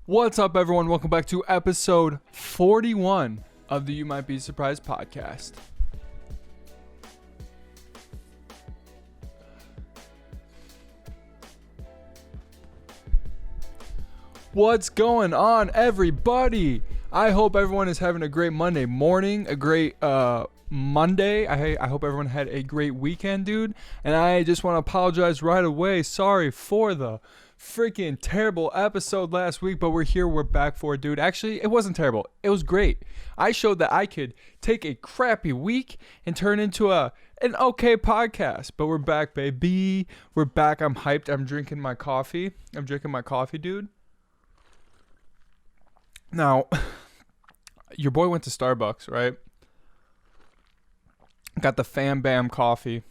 What's up, everyone? Welcome back to episode 41 of the You Might Be Surprised podcast. What's going on, everybody? I hope everyone is having a great Monday morning, a great Monday. I hope everyone had a great weekend, dude. And I just want to apologize right away. Sorry for the freaking terrible episode last week, but we're back for it, dude. Actually, it wasn't terrible. It was great. I showed that I could take a crappy week and turn into an okay podcast. But we're back, baby. We're back. I'm hyped. I'm drinking my coffee, dude. Now, your boy went to Starbucks, right? Got the Fam Bam coffee.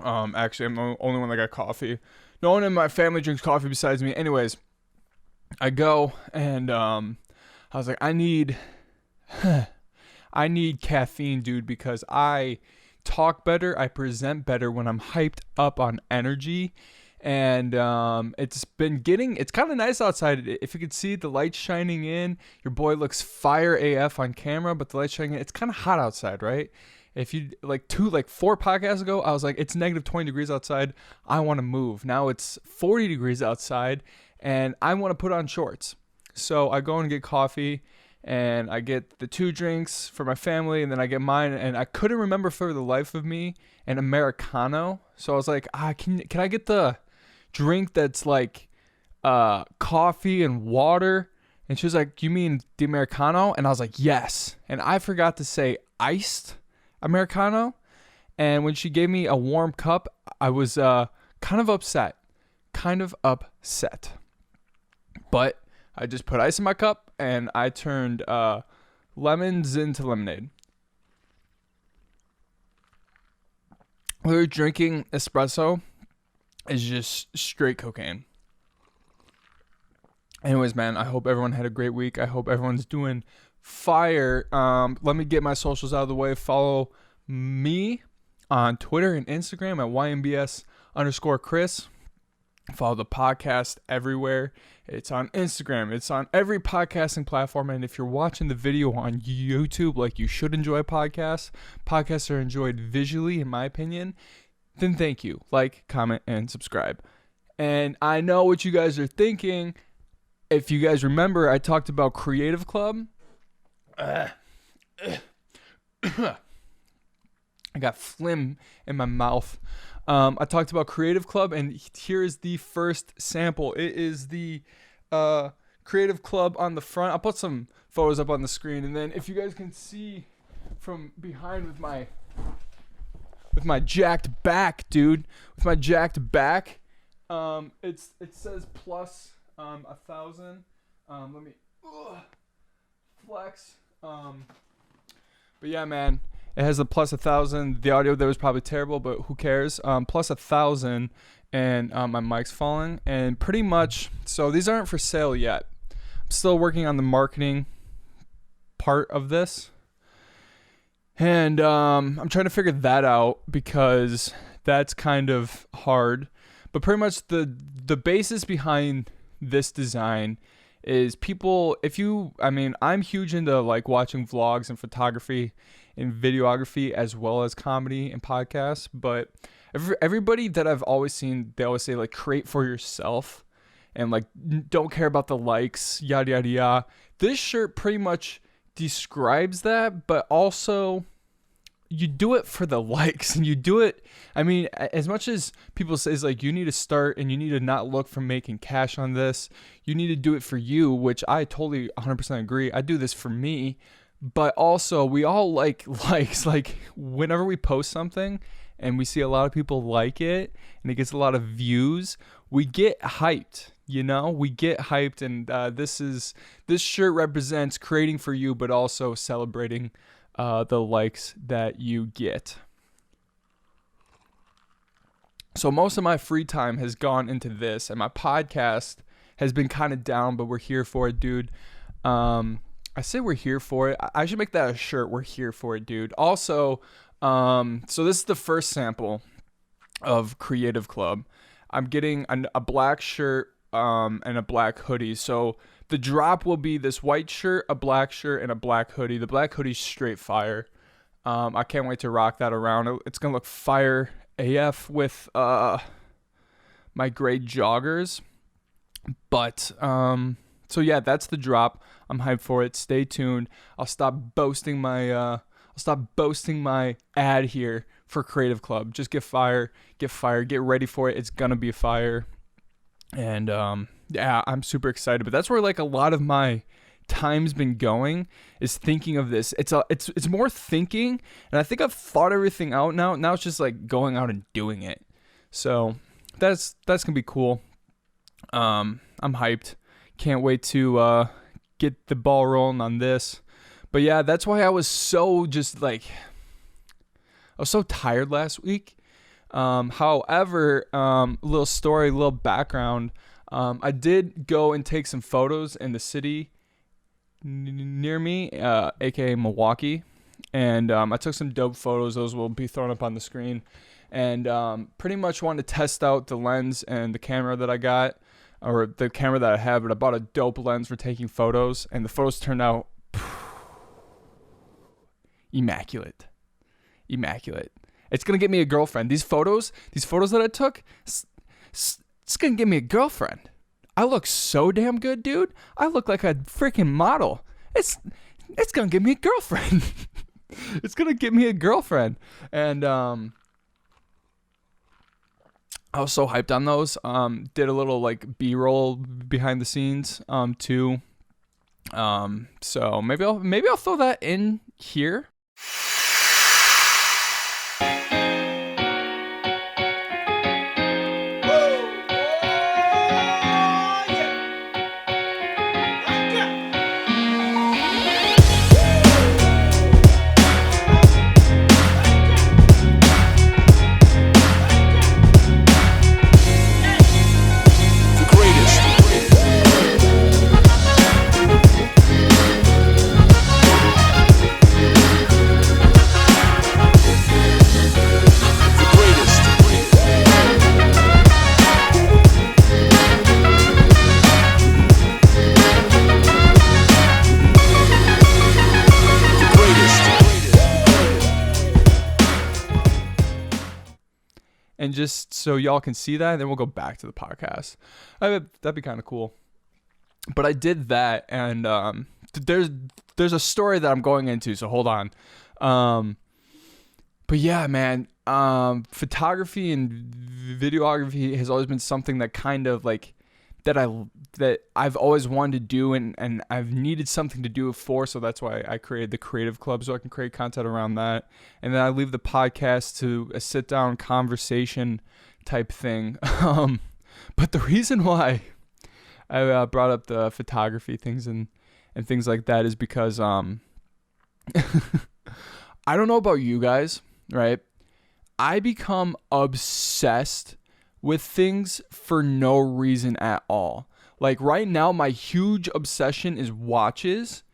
Actually, I'm the only one that got coffee. No one in my family drinks coffee besides me. Anyways, I go and I was like, I need caffeine, dude, because I talk better, I present better when I'm hyped up on energy. And it's kind of nice outside. If you could see the light shining in, your boy looks fire AF on camera, but the light shining in, it's kind of hot outside, right? If you like 4 podcasts ago, I was like, it's negative 20 degrees outside. I want to move. Now it's 40 degrees outside and I want to put on shorts. So I go and get coffee and I get the 2 drinks for my family and then I get mine. And I couldn't remember for the life of me an Americano. So I was like, can I get the drink that's like coffee and water? And she was like, you mean the Americano? And I was like, yes. And I forgot to say iced Americano. And when she gave me a warm cup, I was kind of upset. But I just put ice in my cup and I turned lemons into lemonade. Literally drinking espresso is just straight cocaine. Anyways, man, I hope everyone had a great week. I hope everyone's doing fire. Let me get my socials out of the way. Follow me on Twitter and Instagram at YMBS_Chris. Follow the podcast everywhere. It's on Instagram. It's on every podcasting platform. And if you're watching the video on YouTube, like you should enjoy podcasts are enjoyed visually, in my opinion, then thank you. Like, comment, and subscribe. And I know what you guys are thinking. If you guys remember, I talked about Creative Club. I got phlegm in my mouth. I talked about Creative Club, and here is the first sample. It is the Creative Club on the front. I'll put some photos up on the screen, and then if you guys can see from behind with my jacked back, dude, it says plus 1,000. Let me flex. But yeah, man, it has a plus 1,000. The audio there was probably terrible, but who cares? Plus 1,000, and my mic's falling. And pretty much, so these aren't for sale yet. I'm still working on the marketing part of this, and I'm trying to figure that out because that's kind of hard. But pretty much the basis behind this design is people, I'm huge into like watching vlogs and photography and videography as well as comedy and podcasts, but everybody that I've always seen, they always say like create for yourself and like don't care about the likes, yada yada yada. This shirt pretty much describes that, but also you do it for the likes, and you do it, as much as people say is like you need to start and you need to not look for making cash on this, you need to do it for you, which I totally 100% agree. I do this for me, but also we all like likes. Like whenever we post something and we see a lot of people like it and it gets a lot of views, we get hyped. We get hyped, and this shirt represents creating for you, but also celebrating the likes that you get. So most of my free time has gone into this, and my podcast has been kind of down, but we're here for it, dude. I say we're here for it. I should make that a shirt. We're here for it, dude. Also, so this is the first sample of Creative Club. I'm getting a black shirt and a black hoodie. So the drop will be this white shirt, a black shirt, and a black hoodie. The black hoodie's straight fire. I can't wait to rock that around. It's gonna look fire AF with my gray joggers. But so yeah, that's the drop. I'm hyped for it. Stay tuned. I'll stop boasting my ad here for Creative Club. Just get ready for it. It's gonna be fire. And yeah, I'm super excited. But that's where like a lot of my time's been going, is thinking of this. It's more thinking, and I think I've thought everything out now. Now it's just like going out and doing it. So that's gonna be cool. I'm hyped. Can't wait to get the ball rolling on this. But yeah, that's why I was so tired last week. However, little story, little background. I did go and take some photos in the city near me, aka Milwaukee, and I took some dope photos. Those will be thrown up on the screen, and pretty much wanted to test out the lens and the camera that I got, or the camera that I have. But I bought a dope lens for taking photos, and the photos turned out immaculate. It's gonna get me a girlfriend. These photos that I took, it's gonna get me a girlfriend. I look so damn good, dude. I look like a freaking model. It's gonna give me a girlfriend. It's gonna get me a girlfriend. And I was so hyped on those. Did a little like B-roll behind the scenes too. So maybe I'll throw that in here. And just so y'all can see that, then we'll go back to the podcast. That'd be kind of cool. But I did that, and there's a story that I'm going into, so hold on. But yeah, man, photography and videography has always been something that kind of like that I've always wanted to do, and I've needed something to do it for, so that's why I created the Creative Club, so I can create content around that. And then I leave the podcast to a sit-down conversation type thing. But the reason why I brought up the photography things and things like that is because I don't know about you guys, right? I become obsessed with things for no reason at all. Like right now, my huge obsession is watches.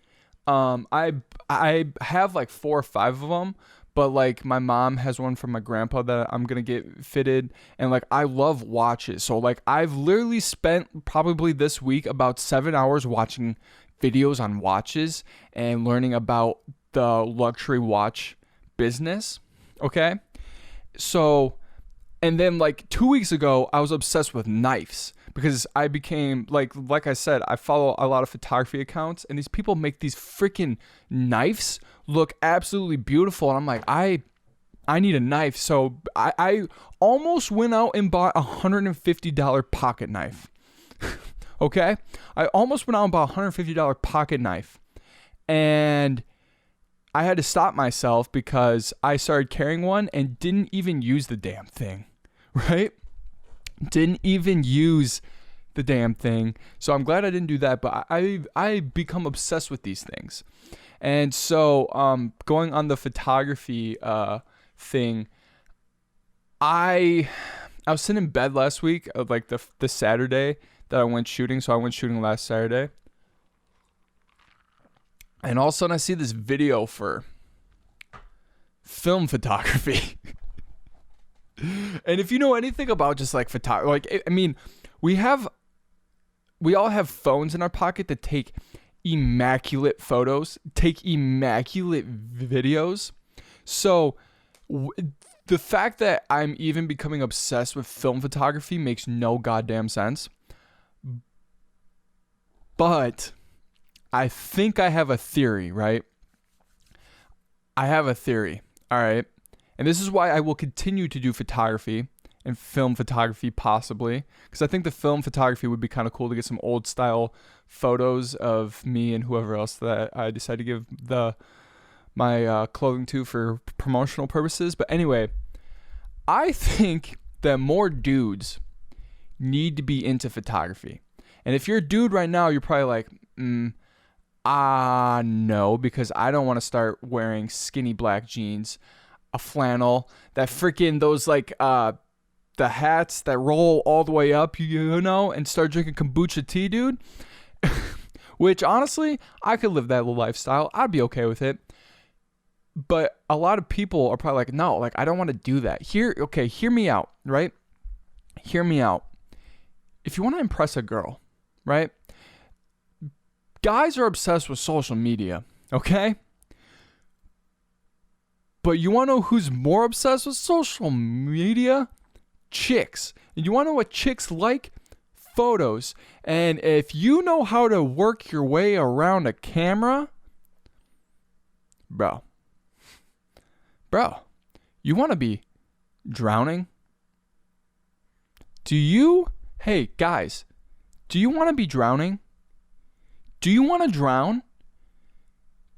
I have like 4 or 5 of them, but like my mom has one from my grandpa that I'm gonna get fitted, and like I love watches. So like I've literally spent probably this week about 7 hours watching videos on watches and learning about the luxury watch business. Okay, so. And then like 2 weeks ago, I was obsessed with knives because I became like I said, I follow a lot of photography accounts, and these people make these freaking knives look absolutely beautiful. And I'm like, I need a knife. So I almost went out and bought a $150 pocket knife. Okay. I almost went out and bought a $150 pocket knife, and I had to stop myself because I started carrying one and didn't even use the damn thing. Right? Didn't even use the damn thing. So I'm glad I didn't do that, but I become obsessed with these things. And so going on the photography thing, I was sitting in bed last week, like the Saturday that I went shooting. So I went shooting last Saturday. And all of a sudden I see this video for film photography. And if you know anything about just like photography, like, I mean, we have we all have phones in our pocket that take immaculate photos, take immaculate videos. So the fact that I'm even becoming obsessed with film photography makes no goddamn sense. But I think I have a theory, right? I have a theory, all right? And this is why I will continue to do photography and film photography possibly, because I think the film photography would be kind of cool to get some old style photos of me and whoever else that I decide to give my clothing to for promotional purposes. But anyway, I think that more dudes need to be into photography. And if you're a dude right now, you're probably like, no, because I don't want to start wearing skinny black jeans, a flannel, that freaking those like the hats that roll all the way up, you know, and start drinking kombucha tea, dude. Which honestly, I could live that lifestyle. I'd be okay with it. But a lot of people are probably like, no, like I don't want to do that. Hear me out, right? Hear me out. If you want to impress a girl, right? Guys are obsessed with social media, okay? But you want to know who's more obsessed with social media? Chicks. And you want to know what chicks like? Photos. And if you know how to work your way around a camera, bro, you want to be drowning? Hey guys, do you want to be drowning? Do you want to drown?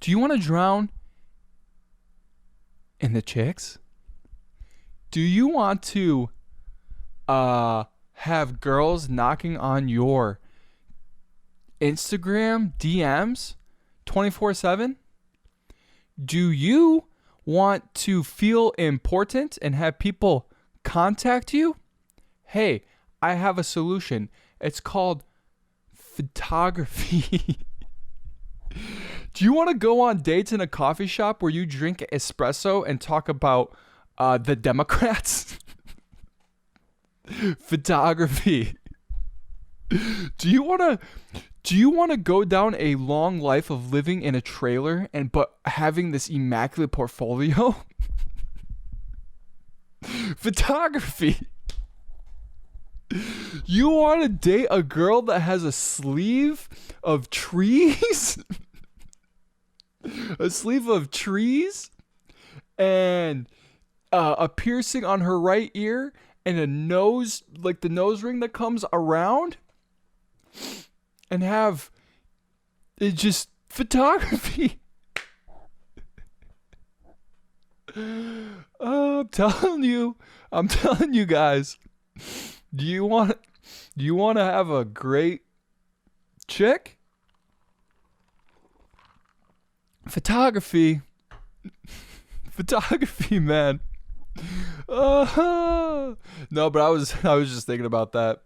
Do you want to drown in the chicks? Do you want to have girls knocking on your Instagram DMs 24/7? Do you want to feel important and have people contact you? Hey, I have a solution. It's called photography. Do you want to go on dates in a coffee shop where you drink espresso and talk about the Democrats? Photography. Do you want to go down a long life of living in a trailer but having this immaculate portfolio? Photography. You want to date a girl that has a sleeve of trees? A sleeve of trees? And a piercing on her right ear? And a nose, like the nose ring that comes around? And have it just photography. I'm telling you guys. Do you want to have a great chick? Photography, man. No, but I was just thinking about that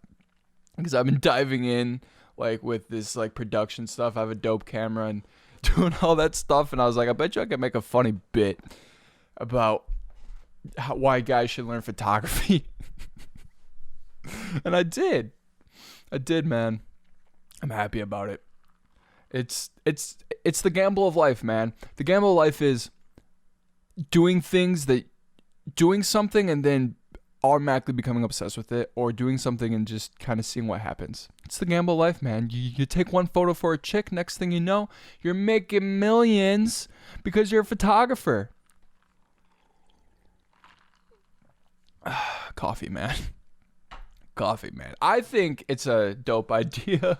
because I've been diving in like with this like production stuff. I have a dope camera and doing all that stuff, and I was like, I bet you I could make a funny bit about why guys should learn photography. And I did, man. I'm happy about it. It's the gamble of life, man. The gamble of life is doing something and then automatically becoming obsessed with it, or doing something and just kind of seeing what happens. It's the gamble of life, man. You take one photo for a chick, next thing you know, you're making millions because you're a photographer. Coffee, man. I think it's a dope idea.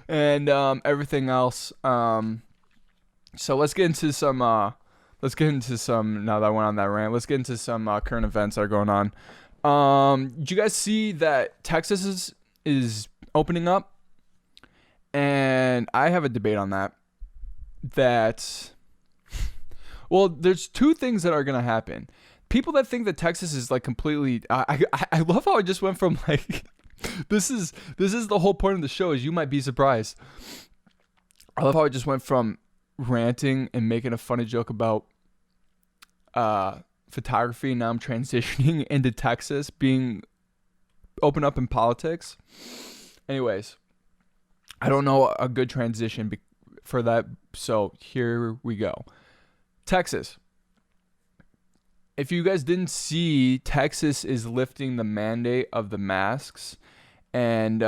And everything else. So let's get into some now that I went on that rant, let's get into some current events that are going on. Did you guys see that Texas is opening up? And I have a debate on that. Well, there's two things that are going to happen. People that think that Texas is like completely, I love how I just went from like, this is the whole point of the show, is you might be surprised. I love how I just went from ranting and making a funny joke about photography. Now I'm transitioning into Texas being open up in politics. Anyways, I don't know a good transition for that, so here we go. Texas. If you guys didn't see, Texas is lifting the mandate of the masks. And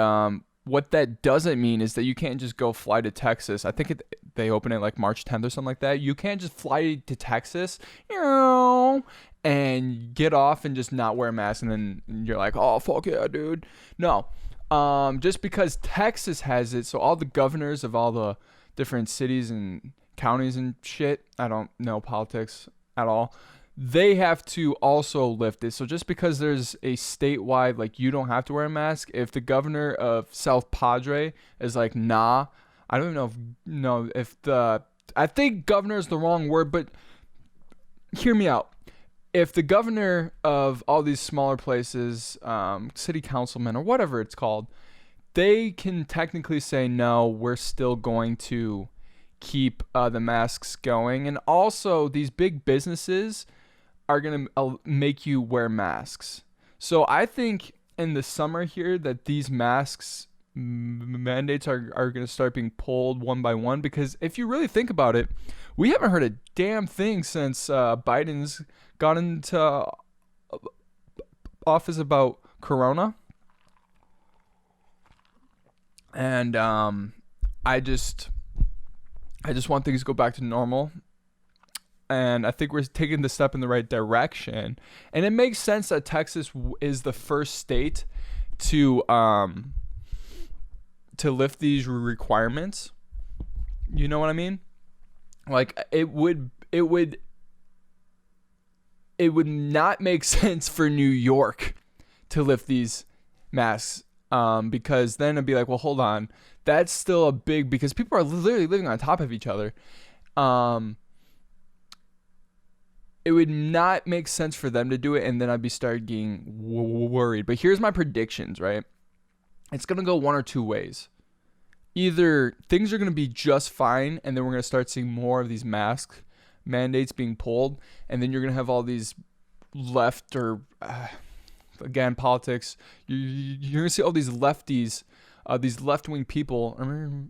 what that doesn't mean is that you can't just go fly to Texas. I think they open it like March 10th or something like that. You can't just fly to Texas, and get off and just not wear a mask. And then you're like, oh, fuck yeah, dude. No. Just because Texas has it, so all the governors of all the different cities and counties and shit, I don't know politics at all, they have to also lift it. So just because there's a statewide, like, you don't have to wear a mask, if the governor of South Padre is like, nah, I don't even know I think governor is the wrong word, but hear me out. If the governor of all these smaller places, city councilman or whatever it's called, they can technically say, no, we're still going to keep the masks going. And also, these big businesses are going to make you wear masks. So I think in the summer here that these masks mandates are going to start being pulled one by one, because if you really think about it, we haven't heard a damn thing since Biden's got into office about Corona. And I just want things to go back to normal. And I think we're taking the step in the right direction. And it makes sense that Texas is the first state to lift these requirements. You know what I mean? Like, it would not make sense for New York to lift these masks, because then it'd be like, well, hold on, that's still a big, because people are literally living on top of each other. It would not make sense for them to do it, and then I'd be start getting worried. But here's my predictions, right? It's going to go one or two ways. Either things are going to be just fine, and then we're going to start seeing more of these mask mandates being pulled, and then you're going to have all these left or, again, politics. You're going to see all these lefties, these left-wing people, or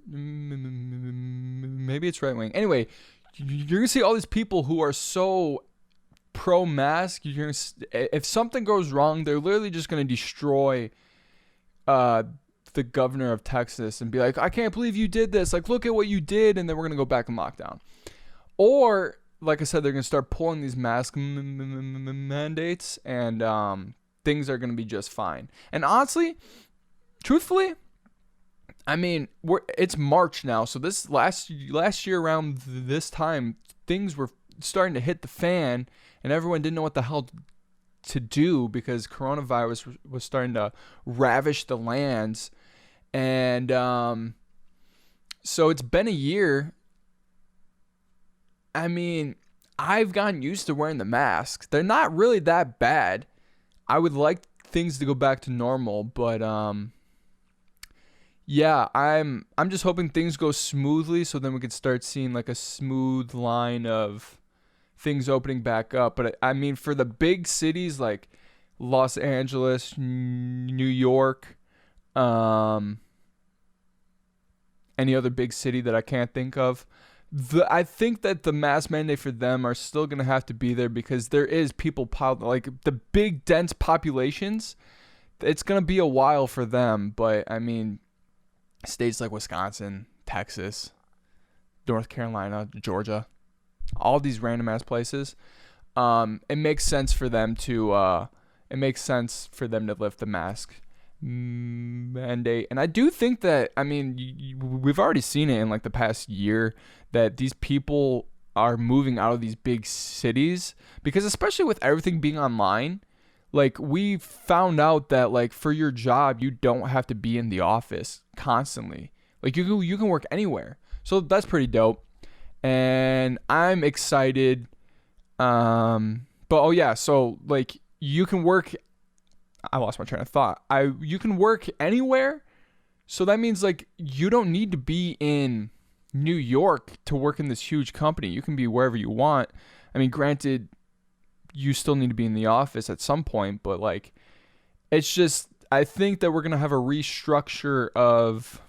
maybe it's right-wing. Anyway, you're going to see all these people who are so pro-mask. If something goes wrong, they're literally just going to destroy the governor of Texas and be like, I can't believe you did this. Like, look at what you did. And then we're going to go back in lockdown. Or, like I said, they're going to start pulling these mask mandates, and things are going to be just fine. And honestly, truthfully, I mean, it's March now. So this last year around this time, things were starting to hit the fan, and everyone didn't know what the hell to do because coronavirus was starting to ravish the lands. And so it's been a year. I mean, I've gotten used to wearing the masks. They're not really that bad. I would like things to go back to normal, but yeah, I'm just hoping things go smoothly, so then we can start seeing like a smooth line of things opening back up. But I mean, for the big cities like Los Angeles, New York, any other big city that I can't think of, I think that the mask mandate for them are still going to have to be there, because there is people piled, like the big dense populations. It's going to be a while for them, but I mean, states like Wisconsin, Texas, North Carolina, Georgia, all these random ass places, it makes sense for them to lift the mask mandate. And I do think that, I mean, we've already seen it in like the past year that these people are moving out of these big cities, because especially with everything being online, like we found out that like for your job, you don't have to be in the office constantly. Like you can work anywhere. So that's pretty dope. And I'm excited. But oh yeah, so like you can work, I lost my train of thought. You can work anywhere. So that means like you don't need to be in New York to work in this huge company. You can be wherever you want. I mean, granted, you still need to be in the office at some point, but like, it's just, I think that we're going to have a restructure of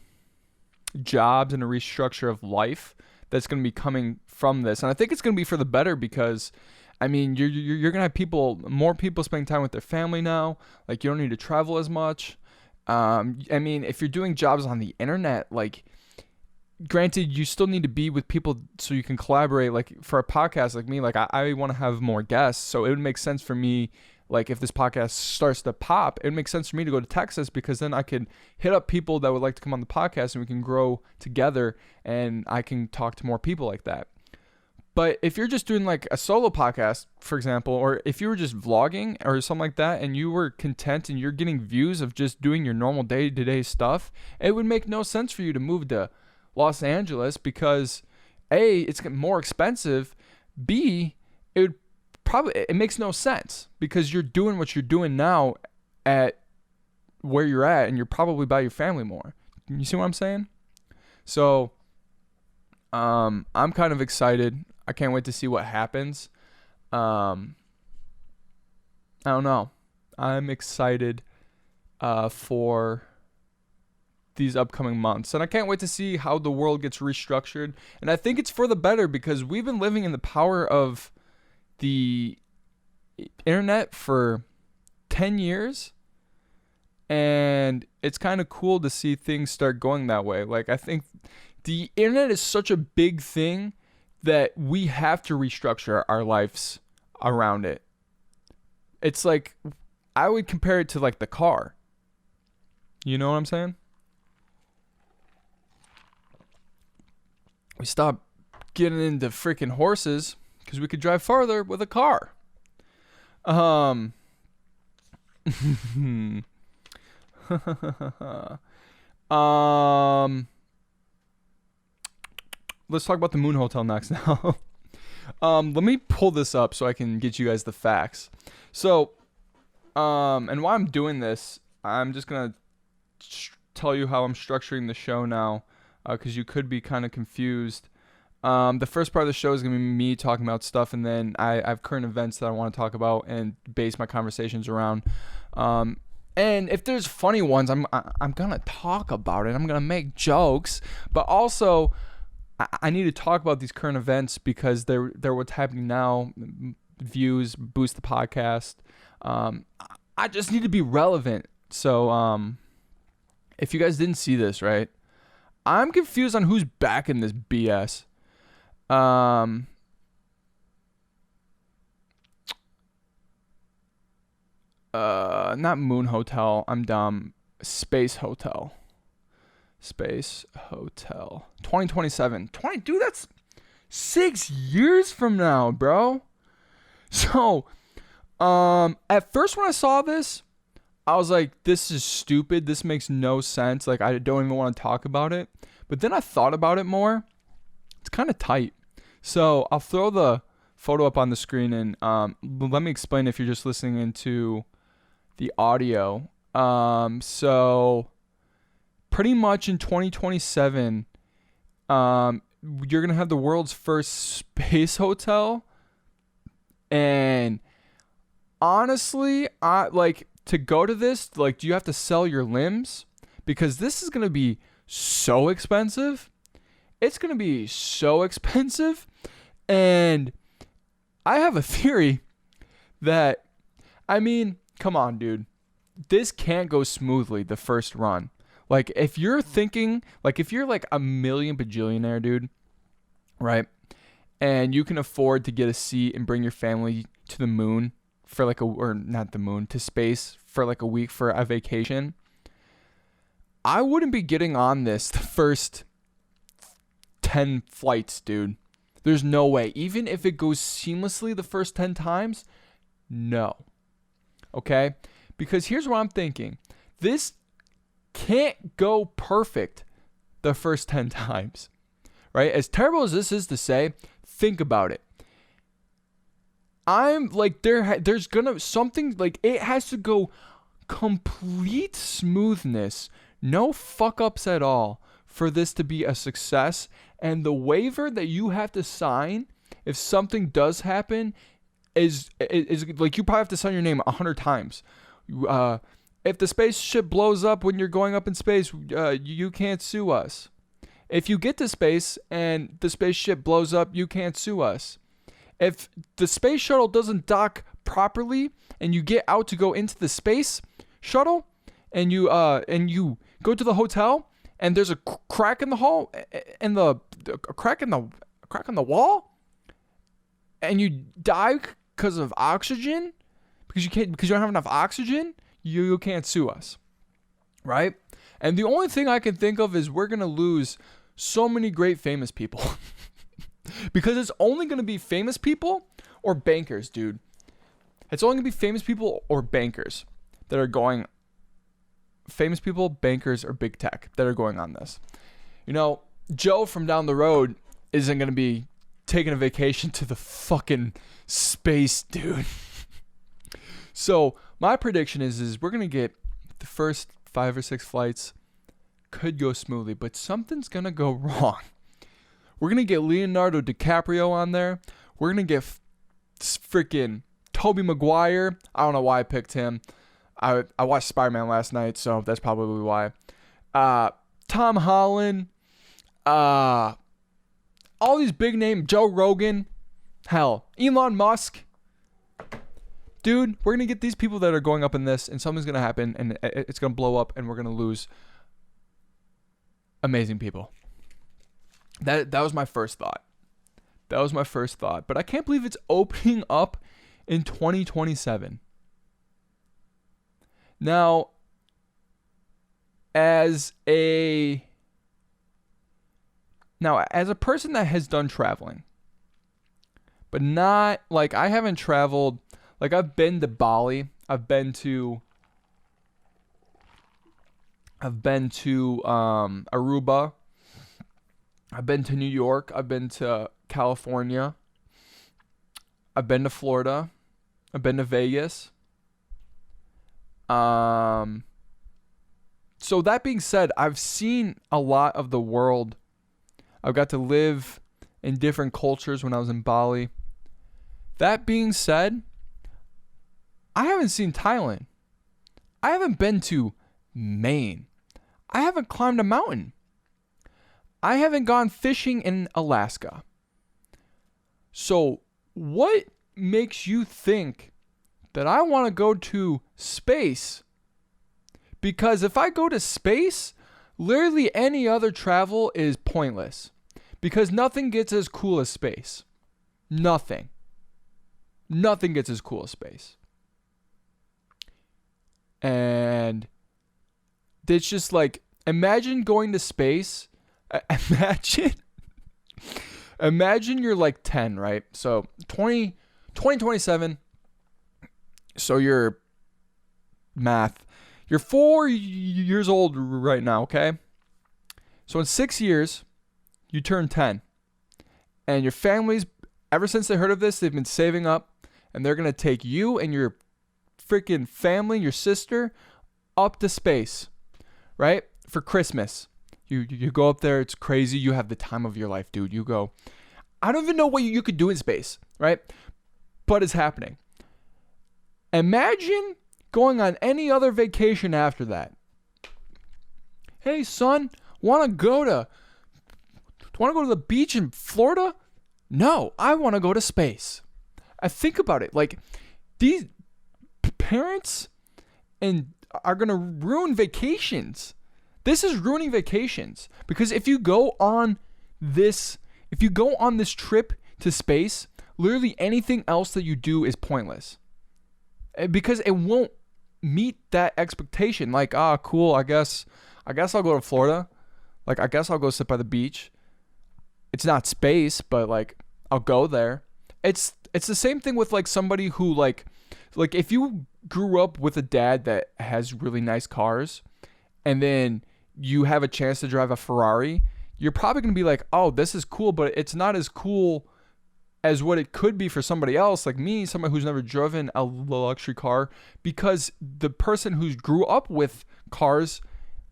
jobs and a restructure of life that's going to be coming from this. And I think it's going to be for the better because, I mean, you're going to have more people spending time with their family now. Like, you don't need to travel as much. I mean, if you're doing jobs on the internet, like, granted, you still need to be with people so you can collaborate. Like, for a podcast like me, like, I want to have more guests. So it would make sense for me, like, if this podcast starts to pop, it would make sense for me to go to Texas because then I could hit up people that would like to come on the podcast and we can grow together and I can talk to more people like that. But if you're just doing like a solo podcast, for example, or if you were just vlogging or something like that and you were content and you're getting views of just doing your normal day-to-day stuff, it would make no sense for you to move to Los Angeles because A, it's more expensive, B, it makes no sense because you're doing what you're doing now at where you're at and you're probably by your family more. You see what I'm saying? So I'm kind of excited. I can't wait to see what happens. I don't know. I'm excited for these upcoming months. And I can't wait to see how the world gets restructured. And I think it's for the better because we've been living in the power of the internet for 10 years. And it's kind of cool to see things start going that way. Like, I think the internet is such a big thing that we have to restructure our lives around it. It's like, I would compare it to like the car. You know what I'm saying? We stopped getting into freaking horses because we could drive farther with a car. Let's talk about the Moon Hotel next now. Let me pull this up so I can get you guys the facts. So, and while I'm doing this, I'm just going to tell you how I'm structuring the show now, because you could be kind of confused. The first part of the show is going to be me talking about stuff, and then I have current events that I want to talk about and base my conversations around. And if there's funny ones, I'm going to talk about it. I'm going to make jokes, but also I need to talk about these current events because they're what's happening now. Views, boost the podcast. I just need to be relevant. So if you guys didn't see this, right, I'm confused on who's backing this BS. Not Moon Hotel. I'm dumb. Space Hotel. 2027. Dude, that's 6 years from now, bro. So, at first when I saw this, I was like, this is stupid. This makes no sense. Like, I don't even want to talk about it. But then I thought about it more. It's kind of tight. So, I'll throw the photo up on the screen and let me explain if you're just listening into the audio. So pretty much in 2027, you're going to have the world's first space hotel. And honestly, to go to this, like, do you have to sell your limbs? Because this is going to be so expensive. It's going to be so expensive. And I have a theory that, I mean, come on, dude. This can't go smoothly the first run. Like, if you're thinking, like, if you're like a million bajillionaire, dude, right? And you can afford to get a seat and bring your family to the moon for like to space for like a week for a vacation. I wouldn't be getting on this the first 10 flights, dude. There's no way. Even if it goes seamlessly the first 10 times, no. Okay? Because here's what I'm thinking. This can't go perfect the first 10 times. Right? As terrible as this is to say, think about it. I'm like, there's gonna something, like, it has to go complete smoothness, no fuck ups at all for this to be a success. And the waiver that you have to sign if something does happen is like, you probably have to sign your name 100 times. If the spaceship blows up when you're going up in space, you can't sue us. If you get to space and the spaceship blows up, you can't sue us. If the space shuttle doesn't dock properly and you get out to go into the space shuttle and you go to the hotel and there's a crack in the hall and a crack in the wall and you die because of oxygen because you don't have enough oxygen, you can't sue us, right? And the only thing I can think of is we're gonna lose so many great famous people because it's only gonna be famous people or bankers, dude. It's only gonna be famous people or bankers that are going. Famous people, bankers, or big tech that are going on this. You know, Joe from down the road isn't gonna be taking a vacation to the fucking space, dude. So my prediction is we're gonna get the first 5 or 6 flights could go smoothly, but something's gonna go wrong. We're gonna get Leonardo DiCaprio on there. We're gonna get freaking Tobey Maguire. I don't know why I picked him. I watched Spider-Man last night, so that's probably why. Tom Holland. All these big name, Joe Rogan. Hell, Elon Musk. Dude, we're going to get these people that are going up in this, and something's going to happen, and it's going to blow up, and we're going to lose amazing people. That was my first thought. But I can't believe it's opening up in 2027. Now, as a person that has done traveling, but not, like, I haven't traveled, like, I've been to Bali, I've been to Aruba, I've been to New York, I've been to California, I've been to Florida, I've been to Vegas. So that being said, I've seen a lot of the world. I've got to live in different cultures when I was in Bali. That being said, I haven't seen Thailand. I haven't been to Maine. I haven't climbed a mountain. I haven't gone fishing in Alaska. So what makes you think that I want to go to space? Because if I go to space, literally any other travel is pointless. Because nothing gets as cool as space. Nothing. Nothing gets as cool as space. And it's just like, imagine going to space. Imagine you're like 10, right? So 2027. So you're math. You're 4 years old right now, okay? So in 6 years, you turn 10. And your family's, ever since they heard of this, they've been saving up. And they're going to take you and your freaking family, your sister, up to space, right? For Christmas. You go up there. It's crazy. You have the time of your life, dude. You go. I don't even know what you could do in space, right? But it's happening. Imagine going on any other vacation after that. Hey, son, want to go to the beach in Florida? No, I want to go to space. I think about it. Like, these parents are going to ruin vacations. This is ruining vacations. Because if you go on this trip to space, literally anything else that you do is pointless. Because it won't meet that expectation. Like, cool, I guess I'll go to Florida. Like, I guess I'll go sit by the beach. It's not space, but like, I'll go there. It's the same thing with like somebody who like if you grew up with a dad that has really nice cars and then you have a chance to drive a Ferrari, you're probably going to be like, oh, this is cool, but it's not as cool as what it could be for somebody else, like me, somebody who's never driven a luxury car, because the person who grew up with cars,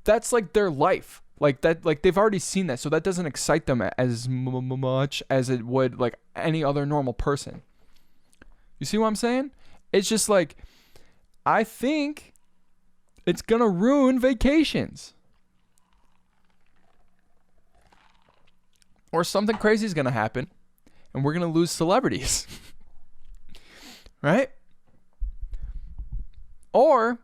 that's like their life. Like that, like they've already seen that, so that doesn't excite them as much as it would like any other normal person. You see what I'm saying? It's just like, I think It's going to ruin vacations. Or something crazy is going to happen, and we're going to lose celebrities. Right? Or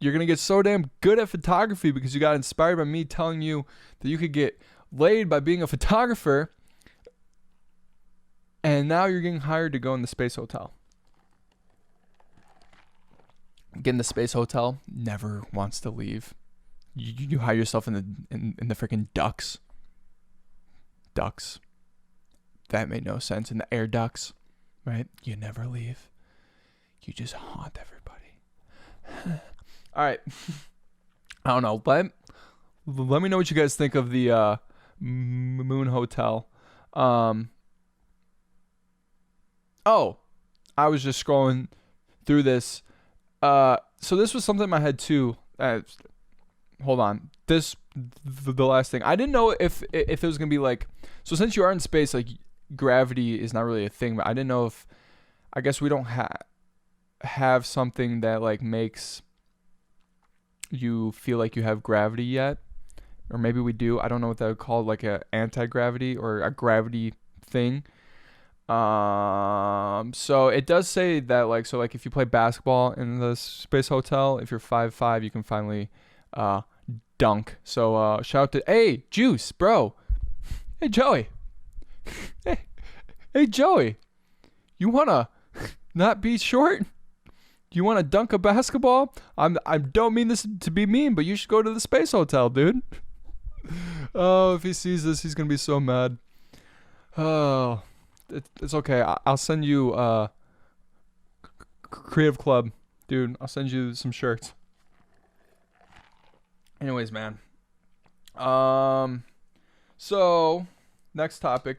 you're going to get so damn good at photography because you got inspired by me telling you that you could get laid by being a photographer, and now you're getting hired to go in the space hotel. Get in the space hotel, never wants to leave. You hide yourself in the freaking ducts. Ducks. That made no sense. In the air ducts, right? You never leave. You just haunt everybody. All right. I don't know. Let me know what you guys think of the Moon Hotel. Oh, I was just scrolling through this. So this was something in my head too. Hold on. The last thing. I didn't know if it was gonna be like. So since you are in space, like gravity is not really a thing. But I didn't know if. I guess we don't have something that like makes you feel like you have gravity yet, or maybe we do. I don't know what that would call, like a anti-gravity or a gravity thing. So it does say that like if you play basketball in the space hotel, if you're 5'5", you can finally dunk. So shout out to hey Juice, bro. Hey Joey. hey Joey. You wanna not be short? You wanna dunk a basketball? I don't mean this to be mean, but you should go to the space hotel, dude. Oh, if he sees this, he's gonna be so mad. Oh. It's okay. I'll send you Creative Club, dude. I'll send you some shirts. Anyways, man. So next topic,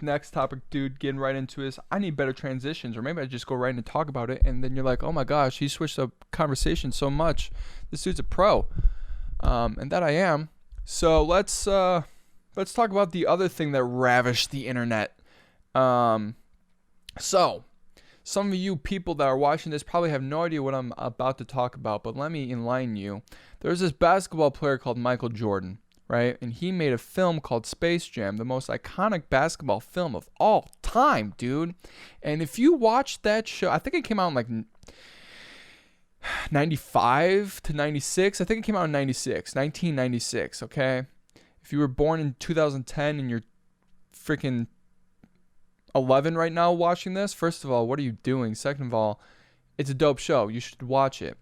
dude. Getting right into this. I need better transitions, or maybe I just go right in and talk about it, and then you're like, oh my gosh, he switched up conversation so much. This dude's a pro, and that I am. So let's talk about the other thing that ravished the internet. So, some of you people that are watching this probably have no idea what I'm about to talk about, but let me enlighten you. There's this basketball player called Michael Jordan, right? And he made a film called Space Jam, the most iconic basketball film of all time, dude. And if you watch that show, I think it came out in like 95 to 96. I think it came out in 1996, okay? If you were born in 2010 and you're freaking 11 right now watching this, first of all, what are you doing? Second of all, it's a dope show. You should watch it.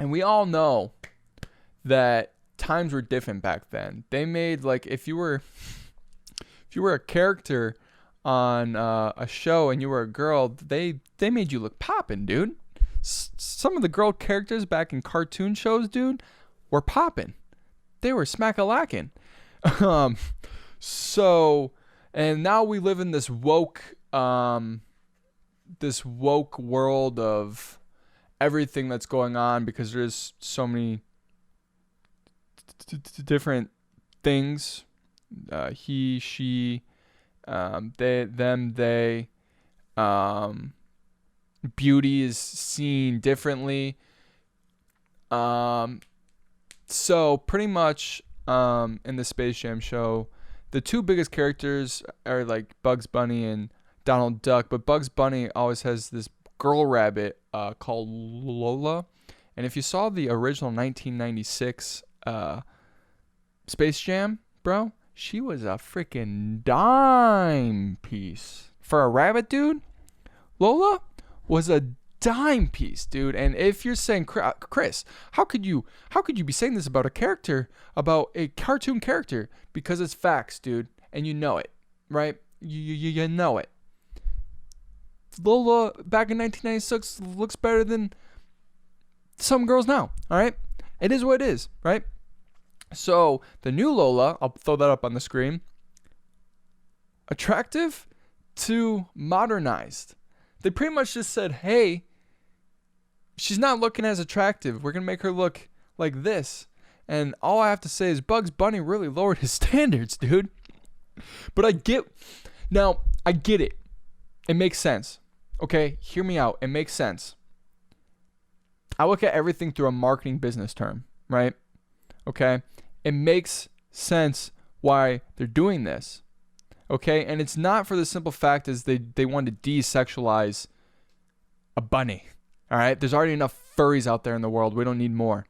And we all know that times were different back then. They made like if you were a character on a show and you were a girl, they made you look poppin', dude. Some of the girl characters back in cartoon shows, dude, were poppin'. They were smack-a-lackin'. And now we live in this woke world of everything that's going on because there's so many different things. He, she, they, them, they. Beauty is seen differently. So pretty much in the Space Jam show, the two biggest characters are like Bugs Bunny and Donald Duck, but Bugs Bunny always has this girl rabbit called Lola. And if you saw the original 1996 Space Jam, bro, she was a freaking dime piece. For a rabbit, dude, Lola was a dime piece, dude. And if you're saying, Chris, how could you be saying this about a cartoon character? Because it's facts, dude, and you know it, right? You know it. Lola back in 1996 looks better than some girls now, all right? It is what it is, right? So the new Lola, I'll throw that up on the screen, attractive to modernized. They pretty much just said, hey, she's not looking as attractive. We're going to make her look like this. And all I have to say is Bugs Bunny really lowered his standards, dude. But I get it. It makes sense. Okay, hear me out. It makes sense. I look at everything through a marketing business term, right? Okay? It makes sense why they're doing this. Okay? And it's not for the simple fact is they want to desexualize a bunny. All right? There's already enough furries out there in the world. We don't need more.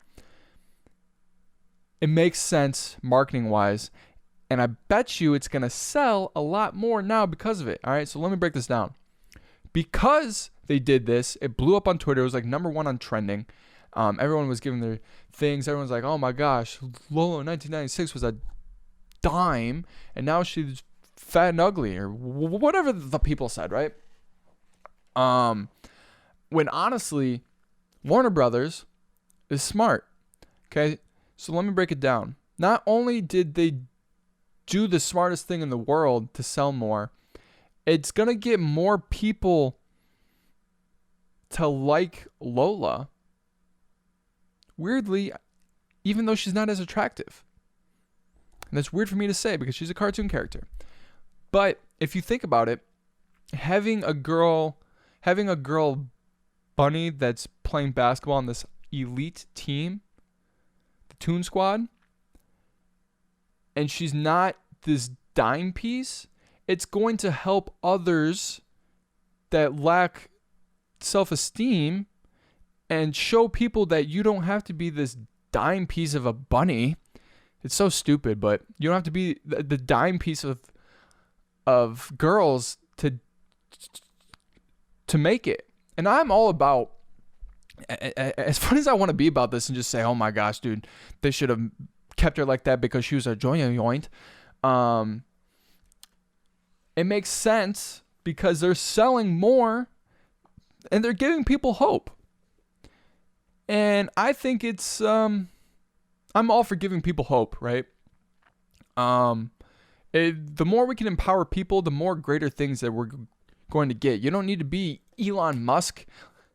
It makes sense marketing-wise, and I bet you it's going to sell a lot more now because of it. All right? So let me break this down. Because they did this, it blew up on Twitter. It was like #1 on trending. Everyone was giving their things. Everyone's like, oh my gosh, Lola in 1996 was a dime, and now she's fat and ugly, or whatever the people said, right? When honestly, Warner Brothers is smart. Okay, so let me break it down. Not only did they do the smartest thing in the world to sell more, it's going to get more people to like Lola. Weirdly, even though she's not as attractive. And that's weird for me to say because she's a cartoon character. But if you think about it, having a girl bunny that's playing basketball on this elite team, the Toon Squad, and she's not this dime piece, it's going to help others that lack self-esteem and show people that you don't have to be this dime piece of a bunny. It's so stupid, but you don't have to be the dime piece of girls to make it. And I'm all about, as funny as I want to be about this and just say, oh my gosh, dude, they should have kept her like that because she was a joint. It makes sense because they're selling more and they're giving people hope. And I think it's, I'm all for giving people hope, right? The more we can empower people, the more greater things that we're going to get. You don't need to be Elon Musk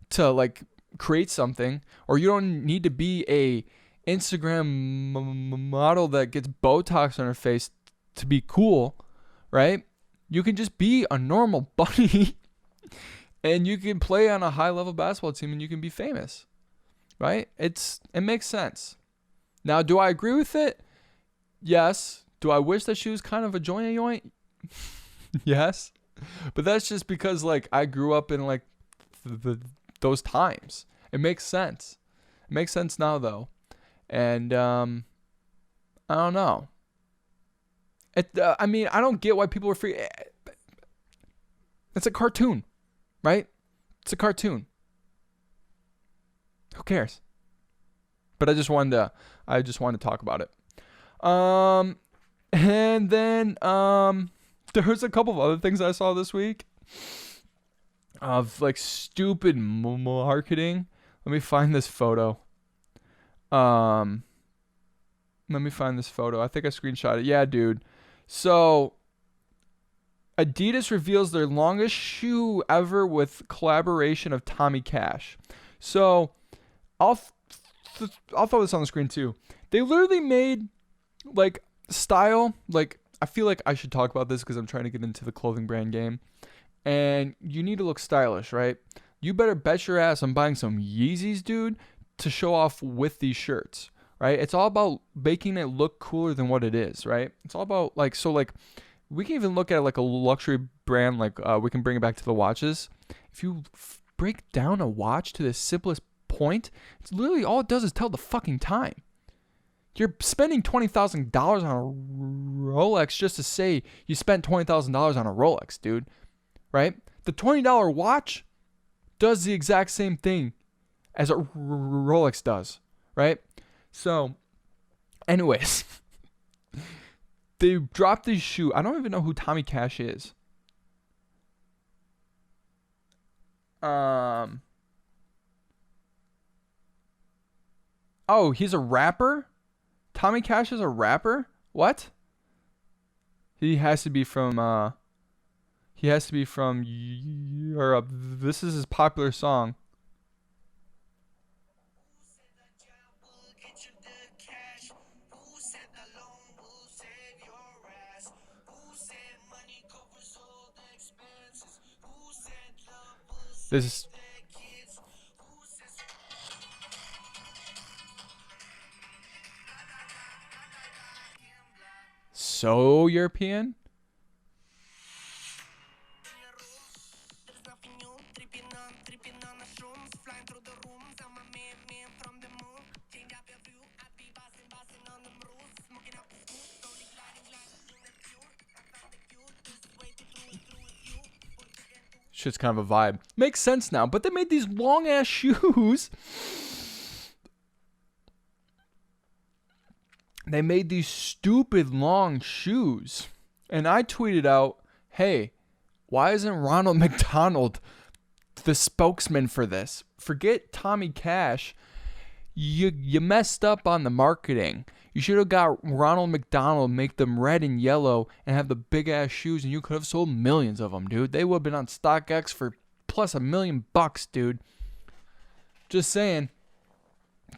to like create something, or you don't need to be a Instagram model that gets Botox on her face to be cool, right? You can just be a normal bunny and you can play on a high-level basketball team and you can be famous, right? It makes sense. Now, do I agree with it? Yes. Do I wish that she was kind of a joint? Yes. But that's just because like I grew up in like those times. It makes sense. It makes sense now though. And I don't know. I mean, I don't get why people are free. It's a cartoon, right? It's a cartoon. Who cares? But I just wanted to talk about it. And then there was a couple of other things I saw this week of like stupid marketing. Let me find this photo. I think I screenshot it. Yeah, dude. So Adidas reveals their longest shoe ever with collaboration of Tommy Cash. So I'll throw this on the screen too. They literally made like style, like I feel like I should talk about this because I'm trying to get into the clothing brand game, and you need to look stylish, right? You better bet your ass I'm buying some Yeezys, dude, to show off with these shirts, right? It's all about making it look cooler than what it is, right? It's all about like, so like we can even look at like a luxury brand, like we can bring it back to the watches. If you break down a watch to the simplest point, it's literally all it does is tell the fucking time. You're spending $20,000 on a Rolex just to say you spent $20,000 on a Rolex, dude. Right? The $20 watch does the exact same thing as a Rolex does. Right? So, anyways, they dropped these shoes. I don't even know who Tommy Cash is. Oh, he's a rapper? Tommy Cash is a rapper? What? He has to be from Europe. This is his popular song. This is so European. Shit's kind of a vibe. Makes sense now. But they made these long ass shoes. They made these stupid long shoes. And I tweeted out, hey, why isn't Ronald McDonald the spokesman for this? Forget Tommy Cash. You messed up on the marketing. You should have got Ronald McDonald, make them red and yellow, and have the big ass shoes, and you could have sold millions of them, dude. They would have been on StockX for plus $1 million, dude. Just saying.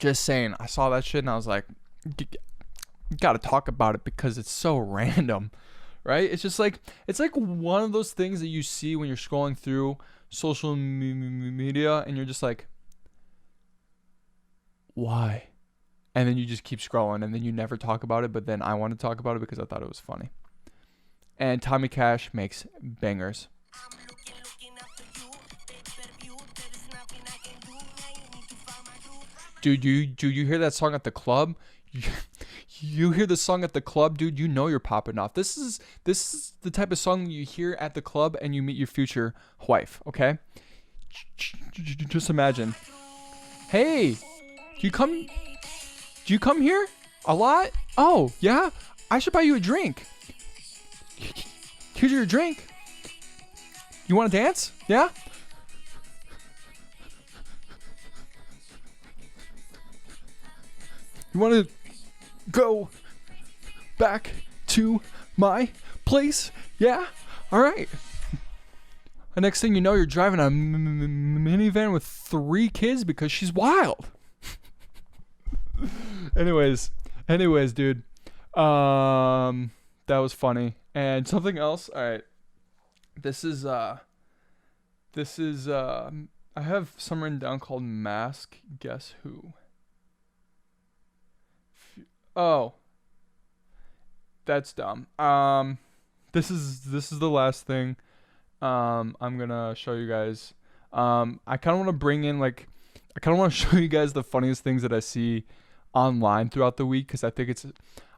I saw that shit and I was like, you gotta talk about it because it's so random, right? It's just like, it's like one of those things that you see when you're scrolling through social media and you're just like, why? And then you just keep scrolling and then you never talk about it, but then I want to talk about it because I thought it was funny. And Tommy Cash makes bangers. Dude, you hear that song at the club? You hear the song at the club, dude, you know you're popping off. This is the type of song you hear at the club and you meet your future wife, okay? Just imagine. Hey, do you come here a lot? Oh, yeah? I should buy you a drink. Here's your drink. You want to dance? Yeah? You want to go back to my place? Yeah? All right. The next thing you know, you're driving a minivan with 3 kids because she's wild. Anyways, dude. That was funny. And something else. All right. This is I have some written down called Mask Guess Who. Oh. That's dumb. This is the last thing I'm going to show you guys. I kind of want to bring in I kind of want to show you guys the funniest things that I see online throughout the week because I think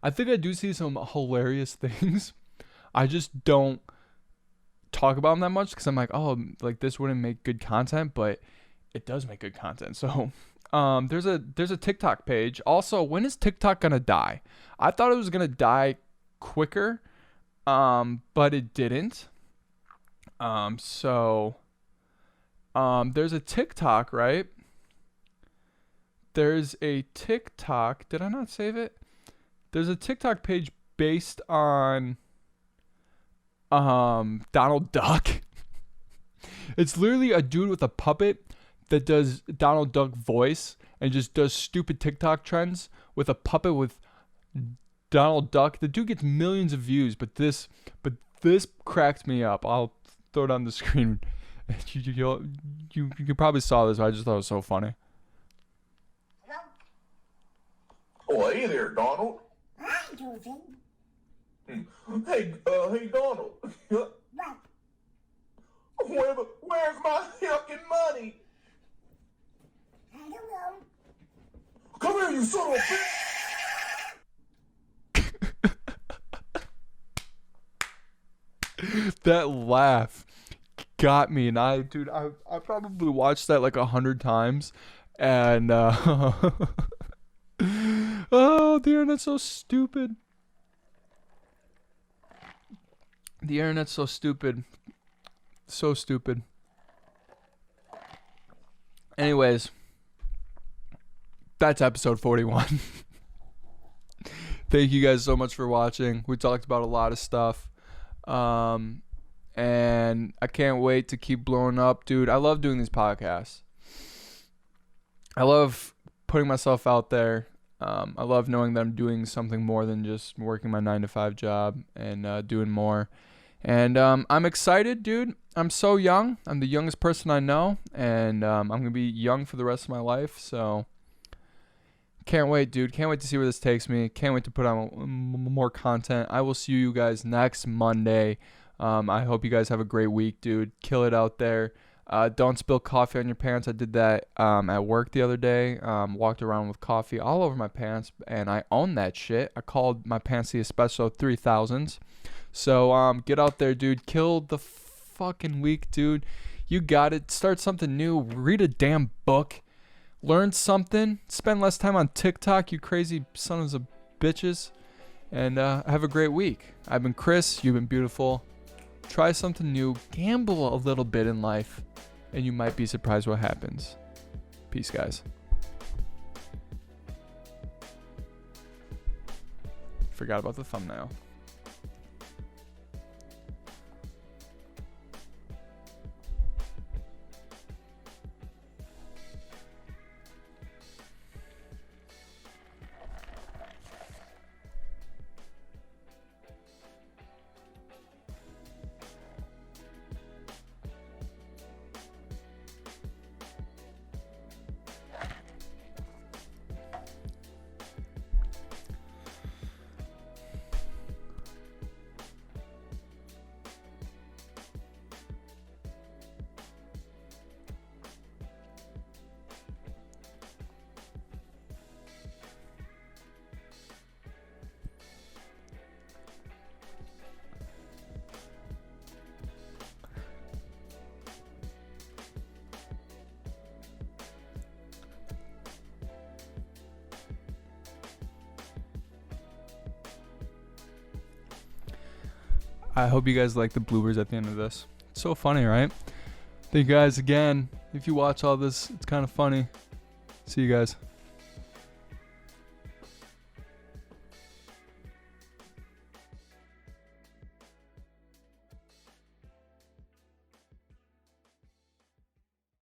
I do see some hilarious things. I just don't talk about them that much because I'm like, oh, like this wouldn't make good content, but it does make good content. So there's a TikTok page. Also, when is TikTok gonna die? I thought it was gonna die quicker, but it didn't. So there's a TikTok, right? There's a TikTok. Did I not save it? There's a TikTok page based on Donald Duck. It's literally a dude with a puppet that does Donald Duck voice and just does stupid TikTok trends with a puppet with Donald Duck. The dude gets millions of views, but this cracked me up. I'll throw it on the screen. You probably saw this. I just thought it was so funny. Oh, hey there, Donald. Hi, Goofy. Hey, Donald. Where's my fucking money? I don't know. Come here, you son of a bitch! That laugh got me, and I probably watched that like 100 times, and oh, the internet's so stupid. The internet's so stupid. So stupid. Anyways, that's episode 41. Thank you guys so much for watching. We talked about a lot of stuff. And I can't wait to keep blowing up. Dude, I love doing these podcasts. I love putting myself out there. I love knowing that I'm doing something more than just working my 9-to-5 job and doing more. And I'm excited, dude. I'm so young. I'm the youngest person I know. And I'm going to be young for the rest of my life. So can't wait, dude. Can't wait to see where this takes me. Can't wait to put out more content. I will see you guys next Monday. I hope you guys have a great week, dude. Kill it out there. Don't spill coffee on your pants. I did that at work the other day. Walked around with coffee all over my pants, and I own that shit. I called my pants the Espresso 3000s. So get out there, dude. Kill the fucking week, dude. You got it. Start something new. Read a damn book. Learn something. Spend less time on TikTok, you crazy sons of bitches. And have a great week. I've been Chris. You've been beautiful. Try something new. Gamble a little bit in life. And you might be surprised what happens. Peace, guys. Forgot about the thumbnail. I hope you guys like the bloopers at the end of this. It's so funny, right? Thank you guys again. If you watch all this, it's kind of funny. See you guys.